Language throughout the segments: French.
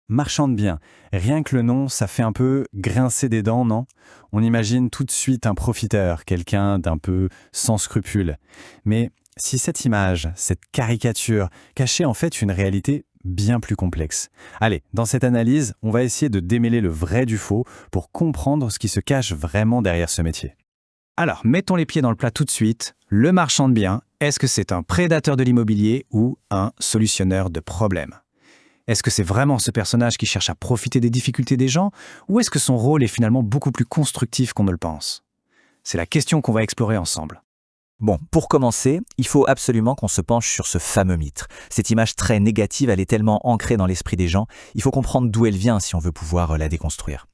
Marchand de biens. Rien que le nom, ça fait un peu grincer des dents, non? On imagine tout de suite un profiteur, quelqu'un d'un peu sans scrupules. Mais si cette image, cette caricature, cachait en fait une réalité bien plus complexe. Allez, dans cette analyse, on va essayer de démêler le vrai du faux pour comprendre ce qui se cache vraiment derrière ce métier. Alors, mettons les pieds dans le plat tout de suite. Le marchand de biens, est-ce que c'est un prédateur de l'immobilier ou un solutionneur de problèmes? Est-ce que c'est vraiment ce personnage qui cherche à profiter des difficultés des gens ou est-ce que son rôle est finalement beaucoup plus constructif qu'on ne le pense? C'est la question qu'on va explorer ensemble. Bon, pour commencer, il faut absolument qu'on se penche sur ce fameux mythe. Cette image très négative, elle est tellement ancrée dans l'esprit des gens, il faut comprendre d'où elle vient si on veut pouvoir la déconstruire.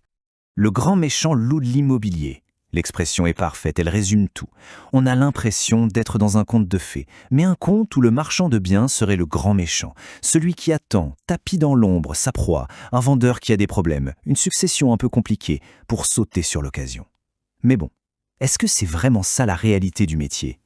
Le grand méchant loup de l'immobilier. L'expression est parfaite, elle résume tout. On a l'impression d'être dans un conte de fées, mais un conte où le marchand de biens serait le grand méchant, celui qui attend, tapis dans l'ombre, sa proie, un vendeur qui a des problèmes, une succession un peu compliquée, pour sauter sur l'occasion. Mais bon, est-ce que c'est vraiment ça la réalité du métier?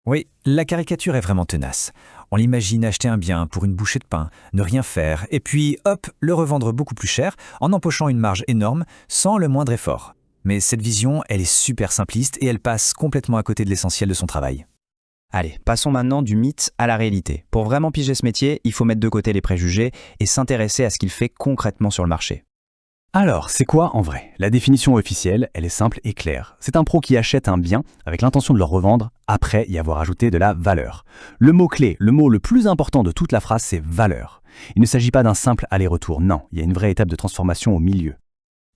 Oui, la caricature est vraiment tenace. On l'imagine acheter un bien pour une bouchée de pain, ne rien faire, et puis hop, le revendre beaucoup plus cher, en empochant une marge énorme, sans le moindre effort. Mais cette vision, elle est super simpliste et elle passe complètement à côté de l'essentiel de son travail. Allez, passons maintenant du mythe à la réalité. Pour vraiment piger ce métier, il faut mettre de côté les préjugés et s'intéresser à ce qu'il fait concrètement sur le marché. Alors, c'est quoi en vrai? La définition officielle, elle est simple et claire. C'est un pro qui achète un bien avec l'intention de le revendre après y avoir ajouté de la valeur. Le mot-clé, le mot le plus important de toute la phrase, c'est valeur. Il ne s'agit pas d'un simple aller-retour, non, il y a une vraie étape de transformation au milieu.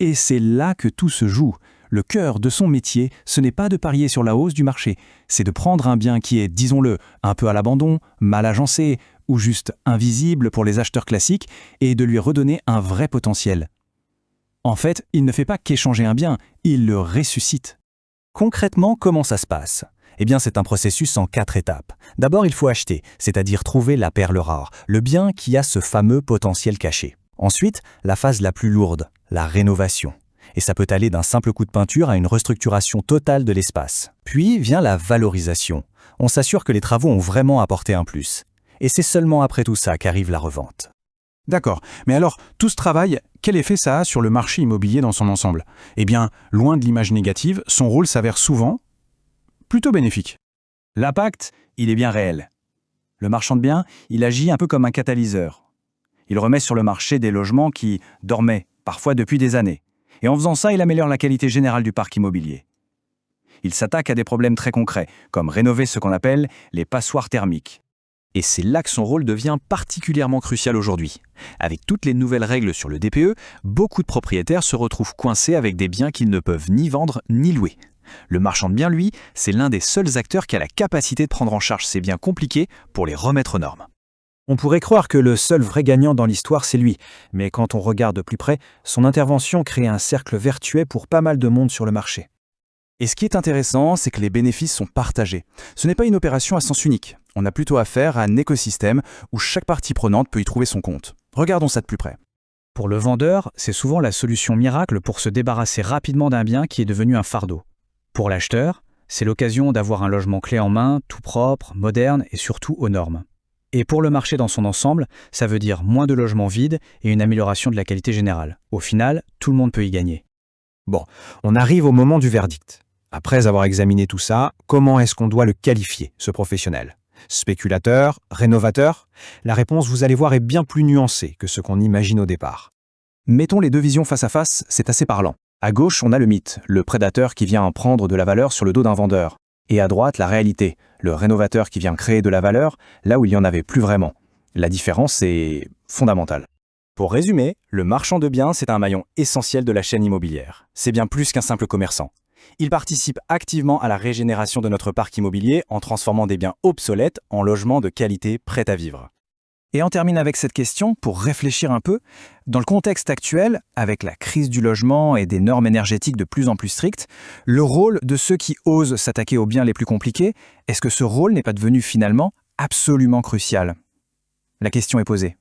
Et c'est là que tout se joue. Le cœur de son métier, ce n'est pas de parier sur la hausse du marché, c'est de prendre un bien qui est, disons-le, un peu à l'abandon, mal agencé ou juste invisible pour les acheteurs classiques et de lui redonner un vrai potentiel. En fait, il ne fait pas qu'échanger un bien, il le ressuscite. Concrètement, comment ça se passe? Eh bien, c'est un processus en 4 étapes. D'abord, il faut acheter, c'est-à-dire trouver la perle rare, le bien qui a ce fameux potentiel caché. Ensuite, la phase la plus lourde, la rénovation. Et ça peut aller d'un simple coup de peinture à une restructuration totale de l'espace. Puis vient la valorisation. On s'assure que les travaux ont vraiment apporté un plus. Et c'est seulement après tout ça qu'arrive la revente. D'accord, mais alors, tout ce travail, quel effet ça a sur le marché immobilier dans son ensemble? Eh bien, loin de l'image négative, son rôle s'avère souvent plutôt bénéfique. L'impact, il est bien réel. Le marchand de biens, il agit un peu comme un catalyseur. Il remet sur le marché des logements qui dormaient, parfois depuis des années. Et en faisant ça, il améliore la qualité générale du parc immobilier. Il s'attaque à des problèmes très concrets, comme rénover ce qu'on appelle les passoires thermiques. Et c'est là que son rôle devient particulièrement crucial aujourd'hui. Avec toutes les nouvelles règles sur le DPE, beaucoup de propriétaires se retrouvent coincés avec des biens qu'ils ne peuvent ni vendre ni louer. Le marchand de biens, lui, c'est l'un des seuls acteurs qui a la capacité de prendre en charge ces biens compliqués pour les remettre aux normes. On pourrait croire que le seul vrai gagnant dans l'histoire, c'est lui. Mais quand on regarde de plus près, son intervention crée un cercle vertueux pour pas mal de monde sur le marché. Et ce qui est intéressant, c'est que les bénéfices sont partagés. Ce n'est pas une opération à sens unique. On a plutôt affaire à un écosystème où chaque partie prenante peut y trouver son compte. Regardons ça de plus près. Pour le vendeur, c'est souvent la solution miracle pour se débarrasser rapidement d'un bien qui est devenu un fardeau. Pour l'acheteur, c'est l'occasion d'avoir un logement clé en main, tout propre, moderne et surtout aux normes. Et pour le marché dans son ensemble, ça veut dire moins de logements vides et une amélioration de la qualité générale. Au final, tout le monde peut y gagner. Bon, on arrive au moment du verdict. Après avoir examiné tout ça, comment est-ce qu'on doit le qualifier, ce professionnel? Spéculateur? Rénovateur? La réponse, vous allez voir, est bien plus nuancée que ce qu'on imagine au départ. Mettons les deux visions face à face, c'est assez parlant. À gauche, on a le mythe, le prédateur qui vient en prendre de la valeur sur le dos d'un vendeur. Et à droite, la réalité, le rénovateur qui vient créer de la valeur là où il n'y en avait plus vraiment. La différence est fondamentale. Pour résumer, le marchand de biens, c'est un maillon essentiel de la chaîne immobilière. C'est bien plus qu'un simple commerçant. Il participe activement à la régénération de notre parc immobilier en transformant des biens obsolètes en logements de qualité prêts à vivre. Et on termine avec cette question pour réfléchir un peu. Dans le contexte actuel, avec la crise du logement et des normes énergétiques de plus en plus strictes, le rôle de ceux qui osent s'attaquer aux biens les plus compliqués, est-ce que ce rôle n'est pas devenu finalement absolument crucial? La question est posée.